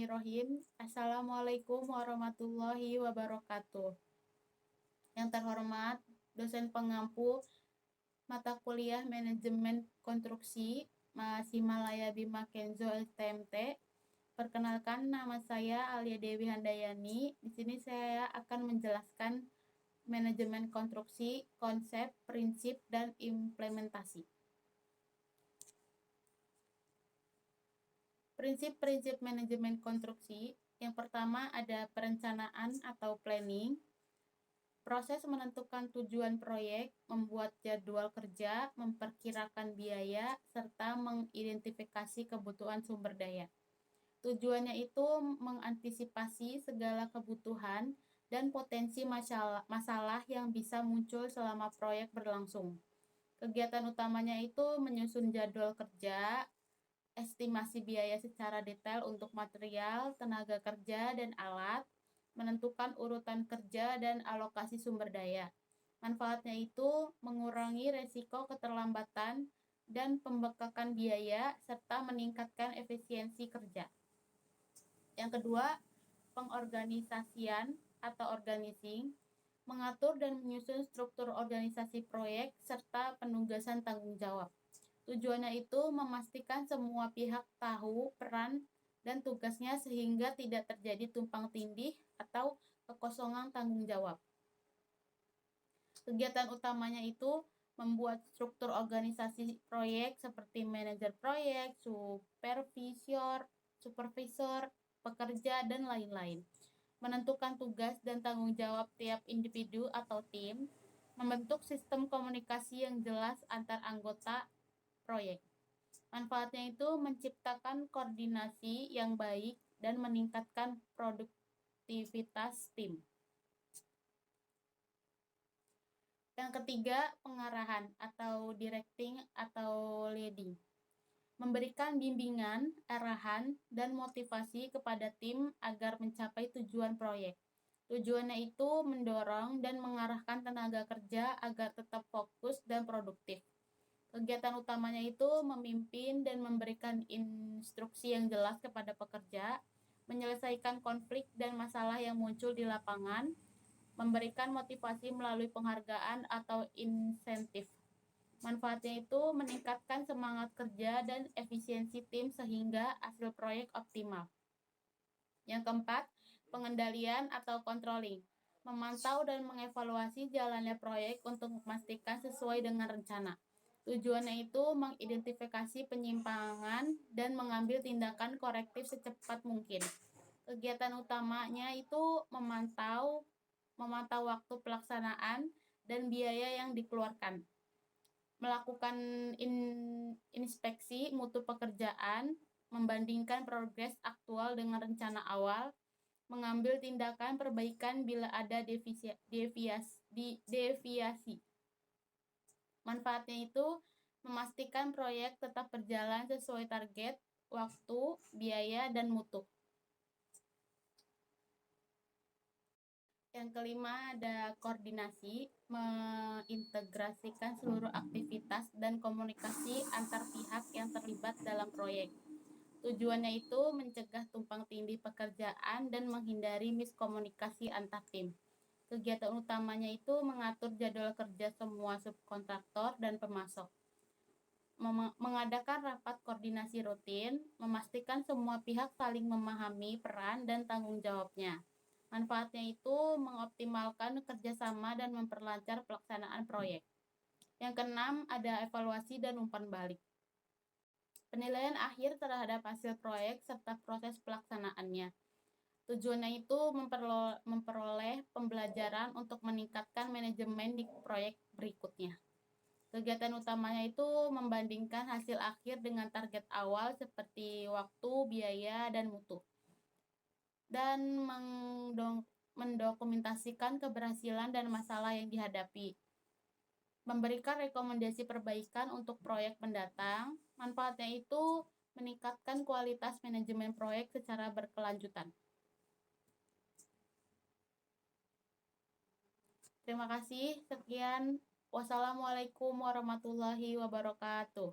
Bismillahirrahmanirrahim. Assalamualaikum warahmatullahi wabarakatuh. Yang terhormat, dosen pengampu mata kuliah Manajemen Konstruksi, Mas Himalaya Bima Kenzo STMT. Perkenalkan, nama saya Alia Dewi Handayani. Di sini saya akan menjelaskan manajemen konstruksi, konsep, prinsip, dan implementasi. Prinsip-prinsip manajemen konstruksi. Yang pertama ada perencanaan atau planning. Proses menentukan tujuan proyek, membuat jadwal kerja, memperkirakan biaya, serta mengidentifikasi kebutuhan sumber daya. Tujuannya itu mengantisipasi segala kebutuhan dan potensi masalah yang bisa muncul selama proyek berlangsung. Kegiatan utamanya itu menyusun jadwal kerja, estimasi biaya secara detail untuk material, tenaga kerja, dan alat, menentukan urutan kerja dan alokasi sumber daya. Manfaatnya itu mengurangi resiko keterlambatan dan pembengkakan biaya serta meningkatkan efisiensi kerja. Yang kedua, pengorganisasian atau organizing, mengatur dan menyusun struktur organisasi proyek serta penugasan tanggung jawab. Tujuannya itu memastikan semua pihak tahu peran dan tugasnya sehingga tidak terjadi tumpang tindih atau kekosongan tanggung jawab. Kegiatan utamanya itu membuat struktur organisasi proyek seperti manajer proyek, supervisor, pekerja, dan lain-lain. Menentukan tugas dan tanggung jawab tiap individu atau tim, membentuk sistem komunikasi yang jelas antar anggota proyek. Manfaatnya itu menciptakan koordinasi yang baik dan meningkatkan produktivitas tim. Yang ketiga, pengarahan atau directing atau leading. Memberikan bimbingan, arahan, dan motivasi kepada tim agar mencapai tujuan proyek. Tujuannya itu mendorong dan mengarahkan tenaga kerja agar tetap fokus dan produktif. Kegiatan utamanya itu memimpin dan memberikan instruksi yang jelas kepada pekerja, menyelesaikan konflik dan masalah yang muncul di lapangan, memberikan motivasi melalui penghargaan atau insentif. Manfaatnya itu meningkatkan semangat kerja dan efisiensi tim sehingga hasil proyek optimal. Yang keempat, pengendalian atau controlling. Memantau dan mengevaluasi jalannya proyek untuk memastikan sesuai dengan rencana. Tujuannya itu mengidentifikasi penyimpangan dan mengambil tindakan korektif secepat mungkin. Kegiatan utamanya itu memantau waktu pelaksanaan dan biaya yang dikeluarkan. Melakukan inspeksi mutu pekerjaan, membandingkan progres aktual dengan rencana awal, mengambil tindakan perbaikan bila ada deviasi. Manfaatnya itu memastikan proyek tetap berjalan sesuai target, waktu, biaya, dan mutu. Yang kelima ada koordinasi, mengintegrasikan seluruh aktivitas dan komunikasi antar pihak yang terlibat dalam proyek. Tujuannya itu mencegah tumpang tindih pekerjaan dan menghindari miskomunikasi antar tim. Kegiatan utamanya itu mengatur jadwal kerja semua subkontraktor dan pemasok. Mengadakan rapat koordinasi rutin, memastikan semua pihak saling memahami peran dan tanggung jawabnya. Manfaatnya itu mengoptimalkan kerjasama dan memperlancar pelaksanaan proyek. Yang keenam ada evaluasi dan umpan balik. Penilaian akhir terhadap hasil proyek serta proses pelaksanaannya. Tujuannya itu memperoleh pembelajaran untuk meningkatkan manajemen di proyek berikutnya. Kegiatan utamanya itu membandingkan hasil akhir dengan target awal seperti waktu, biaya, dan mutu. Dan mendokumentasikan keberhasilan dan masalah yang dihadapi. Memberikan rekomendasi perbaikan untuk proyek mendatang. Manfaatnya itu meningkatkan kualitas manajemen proyek secara berkelanjutan. Terima kasih. Sekian. Wassalamualaikum warahmatullahi wabarakatuh.